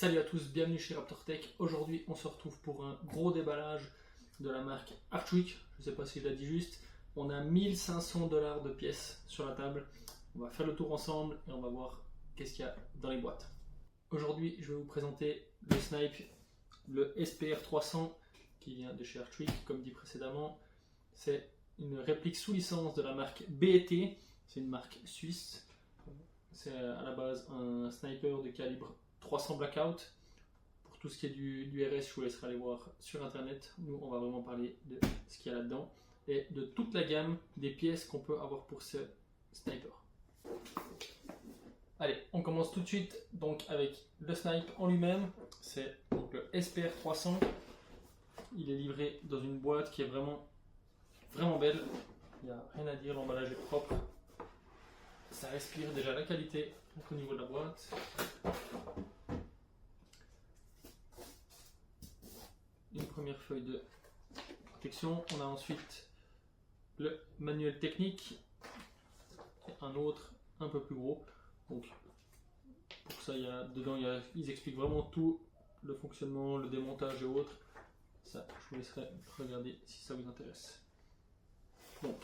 Salut à tous, bienvenue chez Raptor Tech. Aujourd'hui, on se retrouve pour un gros déballage de la marque Archwick. Je ne sais pas si je l'ai dit juste. On a 1500 $ de pièces sur la table. On va faire le tour ensemble et on va voir qu'est-ce qu'il y a dans les boîtes. Aujourd'hui, je vais vous présenter le snipe, le SPR 300 qui vient de chez Archwick, comme dit précédemment. C'est une réplique sous licence de la marque BET. C'est une marque suisse. C'est à la base un sniper de calibre 300 Blackout. Pour tout ce qui est du RS, je vous laisserai aller voir sur internet. Nous, on va vraiment parler de ce qu'il y a là-dedans et de toute la gamme des pièces qu'on peut avoir pour ce sniper. Allez, on commence tout de suite donc avec le snipe en lui-même. C'est donc le SPR 300. Il est livré dans une boîte qui est vraiment belle. Il n'y a rien à dire, l'emballage est propre. Ça respire déjà la qualité donc au niveau de la boîte. Une première feuille de protection. On a ensuite le manuel technique et un autre un peu plus gros. Donc pour ça, dedans ils expliquent vraiment tout, le fonctionnement, le démontage et autres. Ça, je vous laisserai regarder si ça vous intéresse. Donc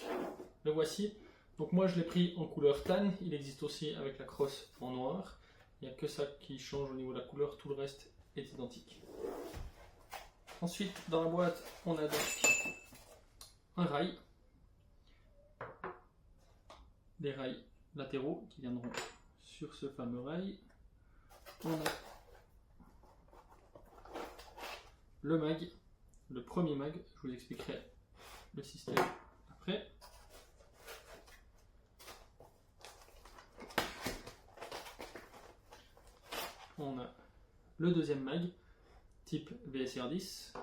le voici. Donc moi je l'ai pris en couleur tan. Il existe aussi avec la crosse en noir. Il n'y a que ça qui change au niveau de la couleur. Tout le reste est identique. Ensuite, dans la boîte, on a donc un rail, des rails latéraux qui viendront sur ce fameux rail. On a le mag, le premier mag, je vous expliquerai le système après. On a le deuxième mag, type VSR 10.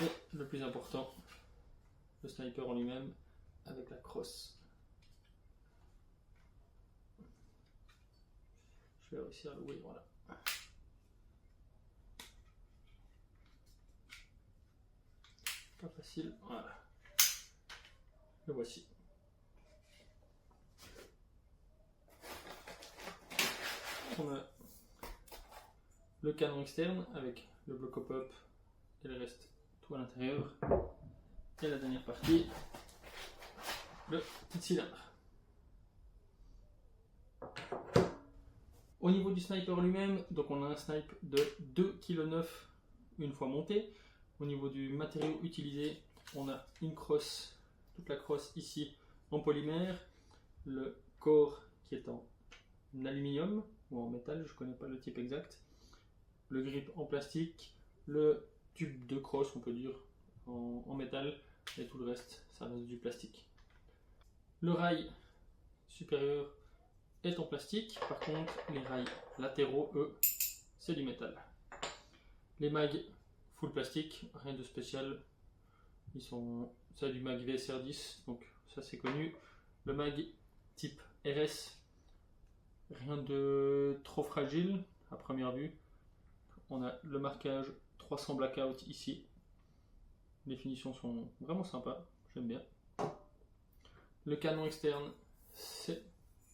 Et le plus important, le sniper en lui-même avec la crosse. Je vais réussir à l'ouvrir, voilà. Pas facile, voilà. Le voici. On a le canon externe avec le bloc pop et le reste tout à l'intérieur. Et la dernière partie, le petit cylindre. Au niveau du sniper lui-même, donc on a un snipe de 2,9 kg une fois monté. Au niveau du matériau utilisé, on a une crosse, toute la crosse ici en polymère, le corps qui est en aluminium ou en métal, je ne connais pas le type exact, le grip en plastique, le tube de crosse on peut dire en métal et tout le reste ça reste du plastique. Le rail supérieur est en plastique, par contre les rails latéraux eux c'est du métal. Les mags full plastique, rien de spécial, c'est du mag VSR 10 donc ça c'est connu. Le mag type RS, rien de trop fragile à première vue. On a le marquage 300 Blackout ici. Les finitions sont vraiment sympas, j'aime bien. Le canon externe, c'est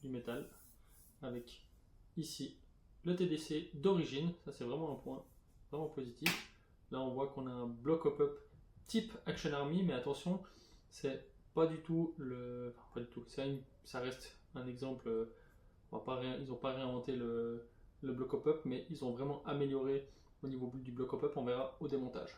du métal. Avec ici le TDC d'origine. Ça c'est vraiment un point vraiment positif. Là on voit qu'on a un bloc pop-up type Action Army, mais attention, c'est pas du tout le... Enfin, pas du tout, ça reste un exemple... ils n'ont pas réinventé le bloc pop-up, mais ils ont vraiment amélioré au niveau du bloc pop-up, on verra au démontage.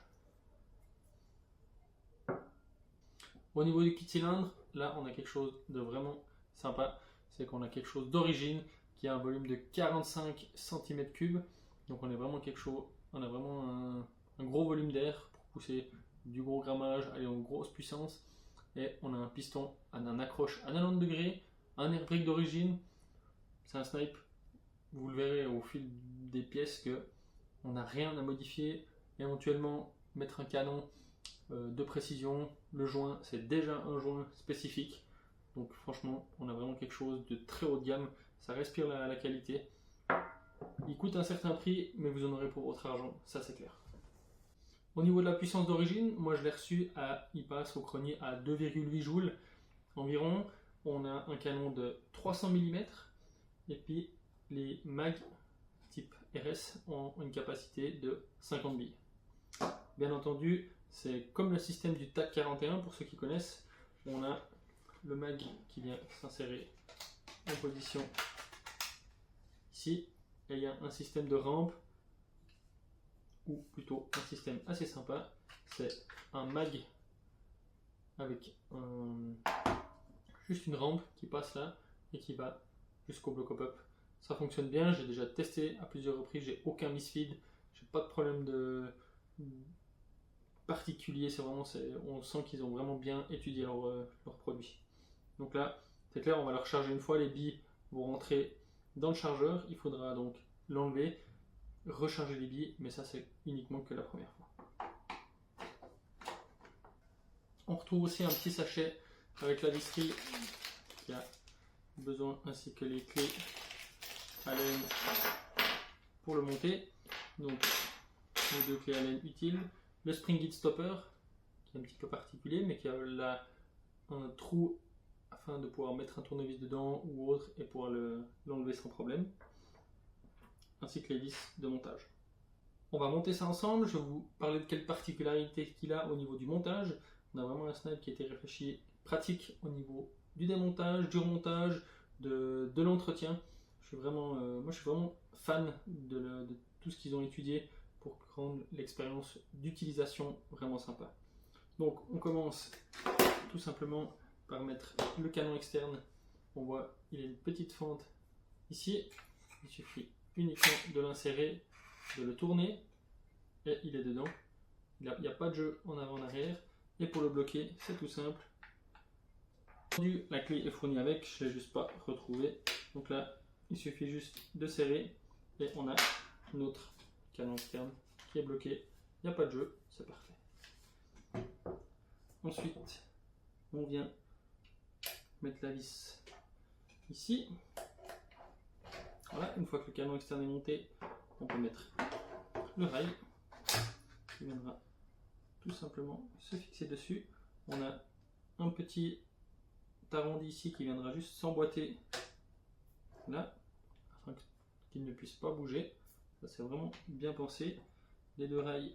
Au niveau du kit cylindre, là on a quelque chose de vraiment sympa, c'est qu'on a quelque chose d'origine qui a un volume de 45 cm3, donc on a vraiment un gros volume d'air pour pousser du gros grammage, aller en grosse puissance, et on a un piston, un accroche à 90 degrés, un air brake d'origine. C'est un snipe, vous le verrez au fil des pièces que on n'a rien à modifier. Éventuellement mettre un canon de précision, le joint c'est déjà un joint spécifique, donc franchement on a vraiment quelque chose de très haut de gamme, ça respire la qualité. Il coûte un certain prix mais vous en aurez pour votre argent, ça c'est clair. Au niveau de la puissance d'origine, moi je l'ai reçu il passe au grenier à 2,8 joules. environ. On a un canon de 300 mm et puis les mags type RS ont une capacité de 50 billes. Bien entendu, c'est comme le système du TAC 41 pour ceux qui connaissent. On a le mag qui vient s'insérer en position ici et il y a un système de rampe, ou plutôt un système assez sympa, c'est un mag avec juste une rampe qui passe là et qui va jusqu'au bloc pop-up. Ça fonctionne bien, j'ai déjà testé à plusieurs reprises, j'ai aucun misfeed, j'ai pas de problème de particulier, c'est vraiment, on sent qu'ils ont vraiment bien étudié leur produit. Donc là, c'est clair, on va le recharger une fois, les billes vont rentrer dans le chargeur, il faudra donc l'enlever, recharger les billes, mais ça c'est uniquement que la première fois. On retrouve aussi un petit sachet avec la visserie qui a besoin, ainsi que les clés Allen pour le monter. Donc les deux clés Allen utiles, le spring guide stopper qui est un petit peu particulier mais qui a là un trou afin de pouvoir mettre un tournevis dedans ou autre et pouvoir l'enlever sans problème, ainsi que les vis de montage. On va monter ça ensemble, je vais vous parler de quelles particularités qu'il a au niveau du montage. On a vraiment un snipe qui a été réfléchi, pratique au niveau du démontage, du remontage, de l'entretien. Moi je suis vraiment fan de tout ce qu'ils ont étudié pour rendre l'expérience d'utilisation vraiment sympa. Donc on commence tout simplement par mettre le canon externe. On voit il y a une petite fente ici, il suffit uniquement de l'insérer, de le tourner et il est dedans. Il n'y a pas de jeu en avant en arrière. Et pour le bloquer, c'est tout simple. La clé est fournie avec, je ne l'ai juste pas retrouvée. Donc là, il suffit juste de serrer et on a notre canon externe qui est bloqué. Il n'y a pas de jeu, c'est parfait. Ensuite, on vient mettre la vis ici. Voilà, une fois que le canon externe est monté, on peut mettre le rail qui viendra tout simplement se fixer dessus. On a un petit arrondi ici qui viendra juste s'emboîter là afin qu'il ne puisse pas bouger. Ça c'est vraiment bien pensé. Les deux rails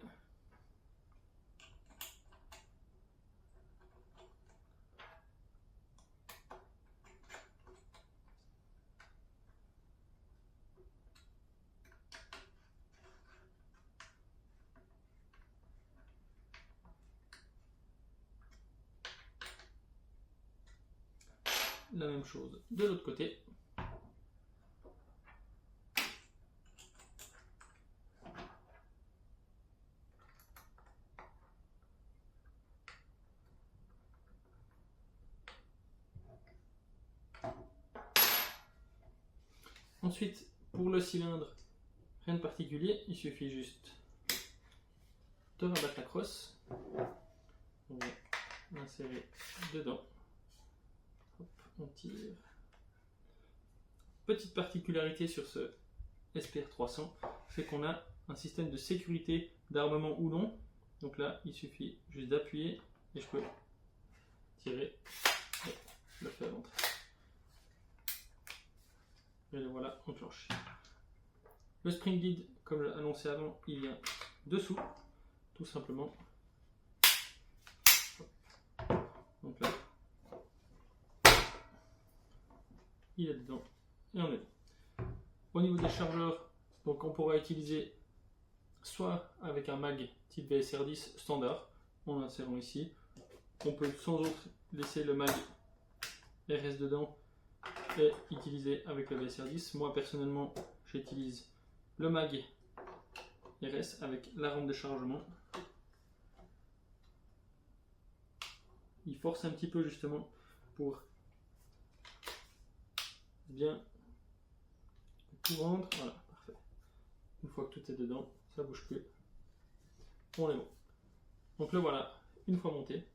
la même chose de l'autre côté. Ensuite, pour le cylindre, rien de particulier, il suffit juste de rabattre la crosse. On va l'insérer dedans. Hop, on tire. Petite particularité sur ce SPR 300, c'est qu'on a un système de sécurité d'armement ou non. Donc là, il suffit juste d'appuyer et je peux tirer et le faire entrer. Et le voilà enclenché. Le spring guide, comme je l'ai annoncé avant, il vient dessous, tout simplement. Donc là, il est dedans et on est bon. Au niveau des chargeurs, donc on pourra utiliser soit avec un mag type VSR10 standard, en insérant ici. On peut sans autre laisser le mag RS dedans et utiliser avec le VSR10. Moi personnellement, j'utilise le mag RS avec la rampe de chargement. Il force un petit peu justement pour bien tout rentre. Voilà, parfait. Une fois que tout est dedans, ça bouge plus. On est bon. Donc le voilà, une fois monté,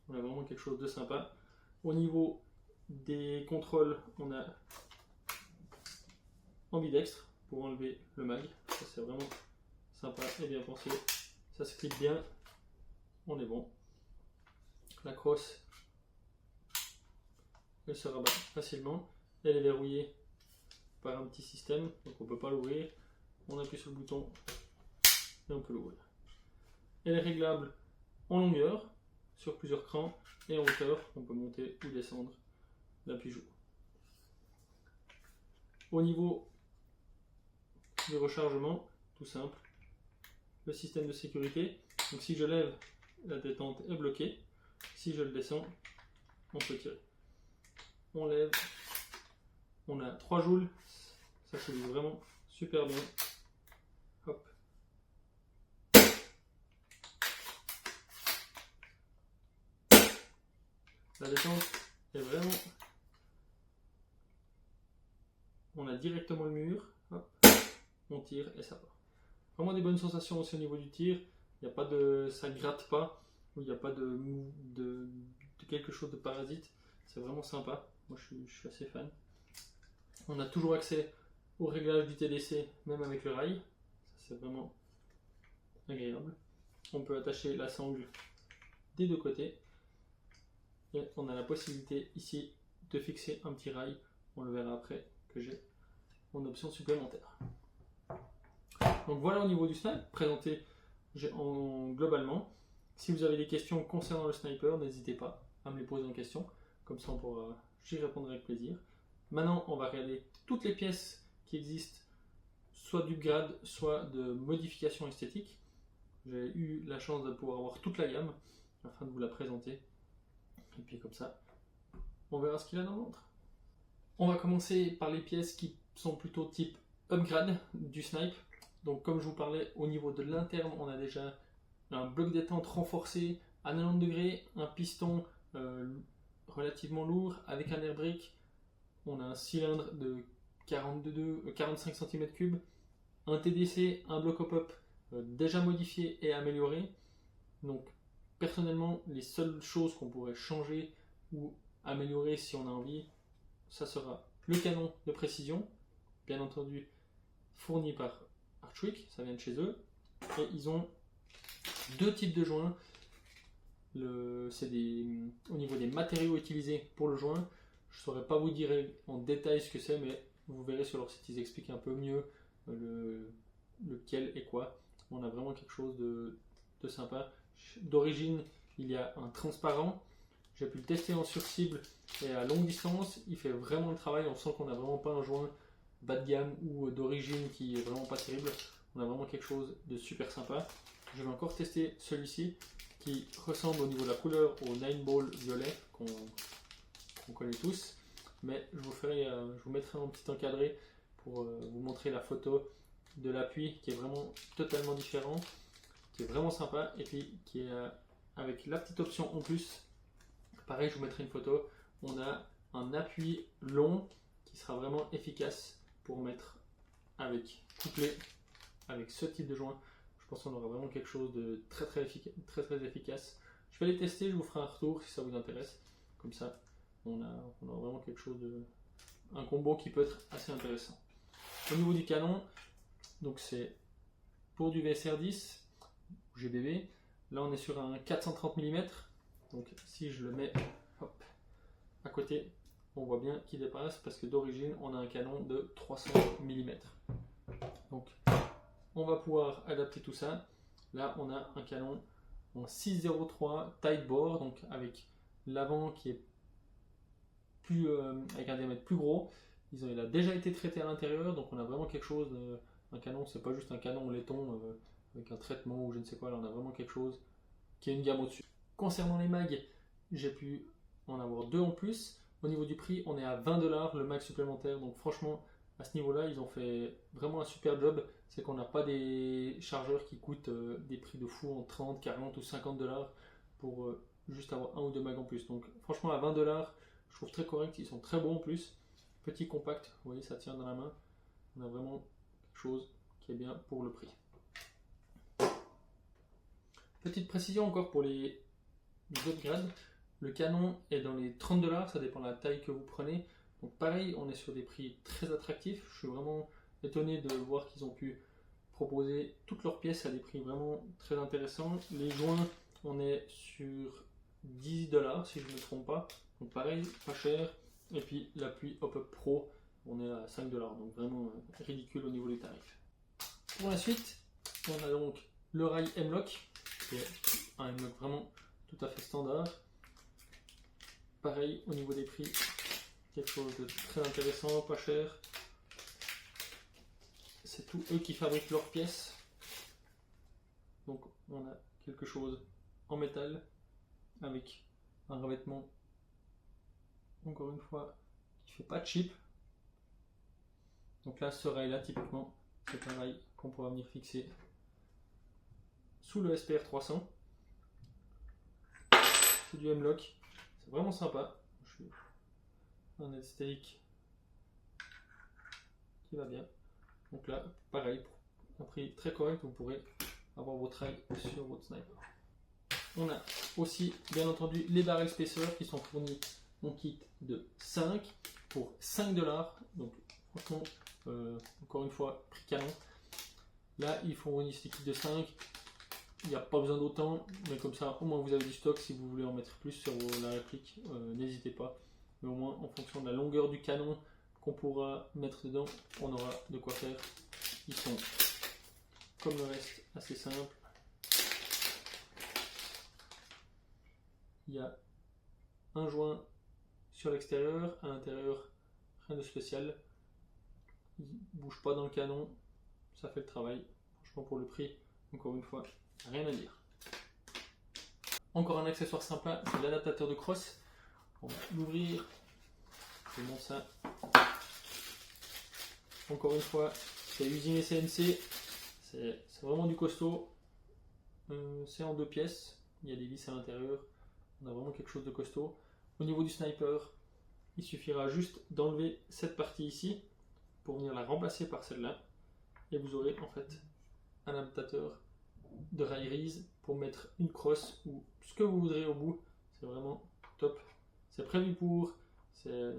on a vraiment quelque chose de sympa. Au niveau des contrôles, on a ambidextre pour enlever le mag. Ça c'est vraiment sympa et bien pensé. Ça se clip bien. On est bon. La crosse elle se rabat facilement. Elle est verrouillée par un petit système, donc on ne peut pas l'ouvrir. On appuie sur le bouton et on peut l'ouvrir. Elle est réglable en longueur sur plusieurs crans et en hauteur, on peut monter ou descendre l'appui-jour. Au niveau du rechargement, tout simple, le système de sécurité. Donc si je lève, la détente est bloquée. Si je le descends, on peut tirer. On lève, on a 3 joules, ça se lève vraiment super bien. Hop. La détente est vraiment... On a directement le mur, hop, on tire et ça part. Vraiment des bonnes sensations aussi au niveau du tir. Il n'y a pas de... ça gratte pas, ou il n'y a pas de quelque chose de parasite. C'est vraiment sympa. Moi je suis assez fan. On a toujours accès au réglage du TDC, même avec le rail. Ça c'est vraiment agréable. On peut attacher la sangle des deux côtés. Et on a la possibilité ici de fixer un petit rail. On le verra après que j'ai en option supplémentaire. Donc voilà au niveau du snipe présenté globalement. Si vous avez des questions concernant le sniper, n'hésitez pas à me les poser en question. Comme ça j'y répondrai avec plaisir. Maintenant on va regarder toutes les pièces qui existent, soit d'upgrade, soit de modification esthétique. J'ai eu la chance de pouvoir avoir toute la gamme afin de vous la présenter. Et puis comme ça, on verra ce qu'il y a dans l'autre. On va commencer par les pièces qui sont plutôt type upgrade du snipe. Donc comme je vous parlais, au niveau de l'interne, on a déjà un bloc détente renforcé à 90 degrés, un piston relativement lourd avec un air brake. On a un cylindre de 45 cm3, un TDC, un bloc hop-up déjà modifié et amélioré. Donc personnellement, les seules choses qu'on pourrait changer ou améliorer si on a envie, ça sera le canon de précision, bien entendu fourni par Archwick, ça vient de chez eux, et ils ont deux types de joints. C'est au niveau des matériaux utilisés pour le joint, je ne saurais pas vous dire en détail ce que c'est, mais vous verrez sur leur site, ils expliquent un peu mieux lequel et quoi. On a vraiment quelque chose de sympa. D'origine, il y a un transparent. J'ai pu le tester en sur-cible et à longue distance. Il fait vraiment le travail. On sent qu'on n'a vraiment pas un joint bas de gamme ou d'origine qui est vraiment pas terrible. On a vraiment quelque chose de super sympa. Je vais encore tester celui-ci qui ressemble au niveau de la couleur au 9 ball violet qu'on connaît tous. Mais je vous mettrai un petit encadré pour vous montrer la photo de l'appui qui est vraiment totalement différent, qui est vraiment sympa, et puis qui est avec la petite option en plus. Pareil, je vous mettrai une photo. On a un appui long qui sera vraiment efficace pour mettre couplé avec ce type de joint. Je pense qu'on aura vraiment quelque chose de très efficace. Je vais les tester, je vous ferai un retour si ça vous intéresse. Comme ça, on a vraiment quelque chose un combo qui peut être assez intéressant. Au niveau du canon, donc c'est pour du VSR 10 GBB. Là on est sur un 430 mm. Donc si je le mets à côté, on voit bien qu'il dépasse parce que d'origine on a un canon de 300 mm. Donc on va pouvoir adapter tout ça. Là on a un canon en 603 tight bore, donc avec l'avant qui est avec un diamètre plus gros. Il a déjà été traité à l'intérieur, donc on a vraiment quelque chose. Un canon, c'est pas juste un canon laiton avec un traitement ou je ne sais quoi. Là, on a vraiment quelque chose qui est une gamme au-dessus. Concernant les mags, j'ai pu en avoir deux en plus. Au niveau du prix, on est à 20$ le mag supplémentaire. Donc franchement, à ce niveau-là, ils ont fait vraiment un super job. C'est qu'on n'a pas des chargeurs qui coûtent des prix de fou en 30, 40 ou 50$ pour juste avoir un ou deux mags en plus. Donc franchement, à 20$, je trouve très correct. Ils sont très bons en plus. Petit compact, vous voyez, ça tient dans la main. On a vraiment quelque chose qui est bien pour le prix. Petite précision encore pour les upgrades. Le canon est dans les 30$, ça dépend de la taille que vous prenez. Donc pareil, on est sur des prix très attractifs. Je suis vraiment étonné de voir qu'ils ont pu proposer toutes leurs pièces à des prix vraiment très intéressants. Les joints, on est sur 10$ si je ne me trompe pas. Donc pareil, pas cher. Et puis l'appui Hop-Up Pro, on est à 5$, donc vraiment ridicule au niveau des tarifs. Pour la suite, on a donc le rail M-Lock, qui est un M-Lock vraiment tout à fait standard. Pareil au niveau des prix, quelque chose de très intéressant, pas cher. C'est tout eux qui fabriquent leurs pièces. Donc on a quelque chose en métal avec un revêtement, encore une fois, qui fait pas de chip. Donc là, ce rail là typiquement, c'est un rail qu'on pourra venir fixer sous le SPR 300. C'est du M-Lock, c'est vraiment sympa. Je suis un esthétique qui va bien. Donc là, pareil, pour un prix très correct, vous pourrez avoir votre rail sur votre sniper. On a aussi, bien entendu, les barrels spacers qui sont fournis en kit de 5 pour 5$. Donc franchement, encore une fois, prix canon. Là, ils fournissent des kits de 5. Il n'y a pas besoin d'autant, mais comme ça, au moins vous avez du stock. Si vous voulez en mettre plus sur la réplique, n'hésitez pas. Mais au moins, en fonction de la longueur du canon qu'on pourra mettre dedans, on aura de quoi faire. Ils sont, comme le reste, assez simples. Il y a un joint sur l'extérieur, à l'intérieur, rien de spécial. Il ne bouge pas dans le canon, ça fait le travail. Franchement, pour le prix, encore une fois, rien à dire. Encore un accessoire sympa, c'est l'adaptateur de crosse. On va l'ouvrir. Je vous montre ça. Encore une fois, c'est usiné CNC. C'est vraiment du costaud. C'est en 2 pièces. Il y a des vis à l'intérieur. On a vraiment quelque chose de costaud. Au niveau du sniper, il suffira juste d'enlever cette partie ici pour venir la remplacer par celle-là. Et vous aurez en fait un adaptateur de raillerise pour mettre une crosse ou ce que vous voudrez au bout. C'est vraiment top. C'est prévu pour. C'est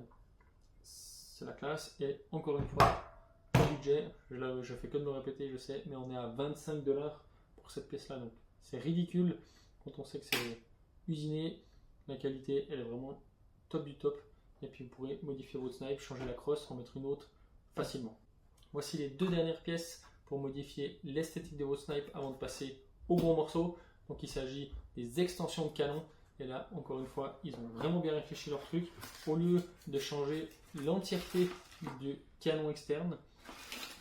la classe. Et encore une fois, le budget, je fais que de me répéter, je sais, mais on est à 25$ pour cette pièce-là. Donc c'est ridicule quand on sait que c'est usiné. La qualité, elle est vraiment top du top. Et puis vous pourrez modifier votre snipe, changer la crosse, en mettre une autre facilement. Voici les 2 dernières pièces pour modifier l'esthétique de votre snipe avant de passer au gros morceau. Donc il s'agit des extensions de canon. Et là, encore une fois, ils ont vraiment bien réfléchi leur truc. Au lieu de changer l'entièreté du canon externe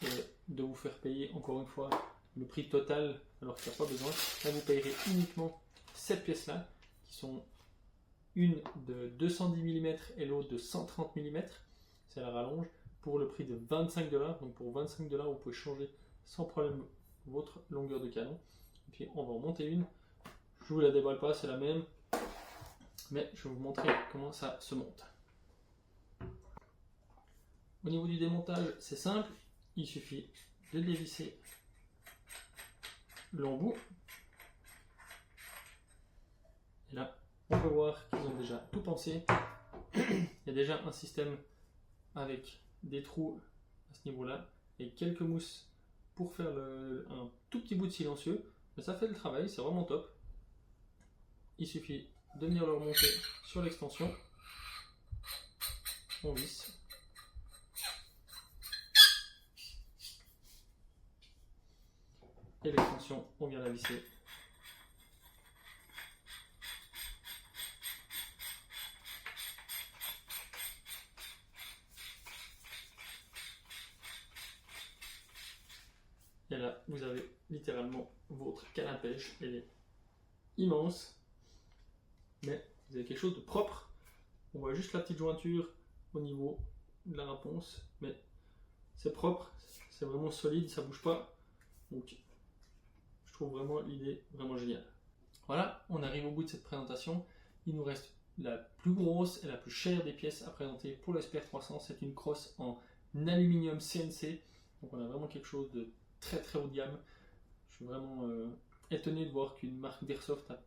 et de vous faire payer, encore une fois, le prix total alors qu'il n'y a pas besoin, là vous payerez uniquement cette pièce-là, qui sont une de 210 mm et l'autre de 130 mm. C'est la rallonge pour le prix de 25$. Donc pour 25$, vous pouvez changer sans problème votre longueur de canon. Et puis on va en monter une. Je vous la déballe pas, c'est la même. Mais je vais vous montrer comment ça se monte. Au niveau du démontage, c'est simple. Il suffit de dévisser l'embout. Et là, on peut voir qu'ils ont déjà tout pensé. Il y a déjà un système avec des trous à ce niveau-là et quelques mousses pour faire un tout petit bout de silencieux. Mais ça fait le travail, c'est vraiment top. Il suffit de venir le remonter sur l'extension. On visse. Et l'extension, on vient la visser. Et là, vous avez littéralement votre canne à pêche. Elle est immense. Mais vous avez quelque chose de propre. On voit juste la petite jointure au niveau de la réponse. Mais c'est propre. C'est vraiment solide. Ça ne bouge pas. Donc, je trouve vraiment l'idée vraiment géniale. Voilà, on arrive au bout de cette présentation. Il nous reste la plus grosse et la plus chère des pièces à présenter pour le SPR 300. C'est une crosse en aluminium CNC. Donc on a vraiment quelque chose de très très haut de gamme. Je suis vraiment étonné de voir qu'une marque d'Airsoft a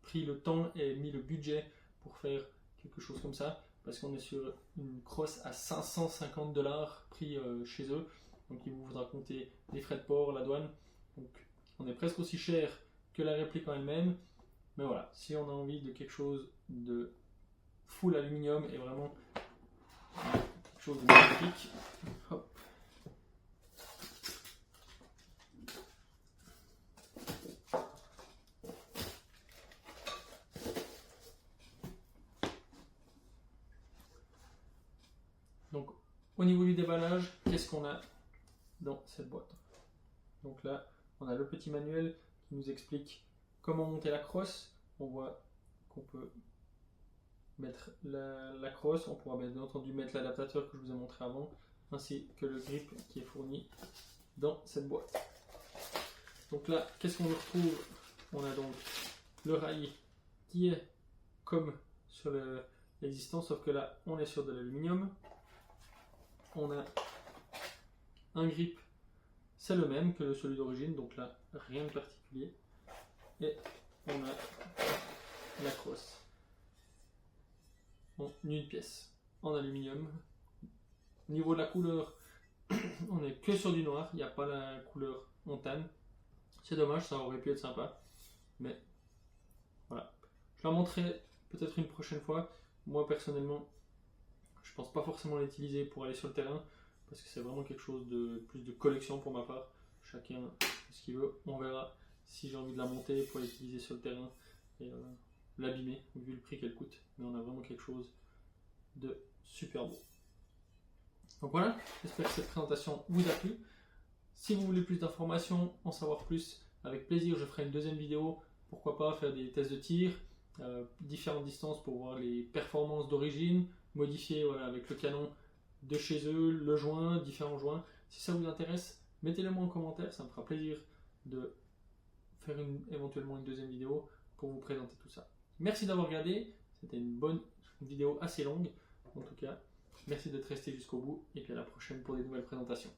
pris le temps et mis le budget pour faire quelque chose comme ça. Parce qu'on est sur une crosse à 550$ pris chez eux. Donc il vous faudra compter les frais de port, la douane. Donc on est presque aussi cher que la réplique en elle-même. Mais voilà, si on a envie de quelque chose de full aluminium et vraiment quelque chose de magnifique. Hop. Donc au niveau du déballage, qu'est-ce qu'on a dans cette boîte? Donc là, on a le petit manuel qui nous explique comment monter la crosse. On voit qu'on peut mettre la crosse, on pourra bien entendu mettre l'adaptateur que je vous ai montré avant, ainsi que le grip qui est fourni dans cette boîte. Donc là, qu'est-ce qu'on retrouve? On a donc le rail qui est comme sur l'existant, sauf que là, on est sur de l'aluminium. On a un grip, c'est le même que celui d'origine, donc là, rien de particulier. Et on a la crosse en une pièce, en aluminium. Au niveau de la couleur, on n'est que sur du noir, il n'y a pas la couleur en tan. C'est dommage, ça aurait pu être sympa. Mais voilà. Je la montrerai peut-être une prochaine fois. Moi personnellement, je pense pas forcément l'utiliser pour aller sur le terrain, parce que c'est vraiment quelque chose de plus de collection pour ma part. Chacun ce qu'il veut. On verra si j'ai envie de la monter pour l'utiliser sur le terrain et l'abîmer, vu le prix qu'elle coûte. Mais on a vraiment quelque chose de super beau. Donc voilà, j'espère que cette présentation vous a plu. Si vous voulez plus d'informations, en savoir plus, avec plaisir je ferai une deuxième vidéo. Pourquoi pas faire des tests de tir, différentes distances pour voir les performances d'origine, modifier voilà, avec le canon de chez eux, le joint, différents joints. Si ça vous intéresse, mettez-le moi en commentaire, ça me fera plaisir de faire éventuellement une deuxième vidéo pour vous présenter tout ça. Merci d'avoir regardé, c'était une vidéo assez longue en tout cas. Merci d'être resté jusqu'au bout et puis à la prochaine pour des nouvelles présentations.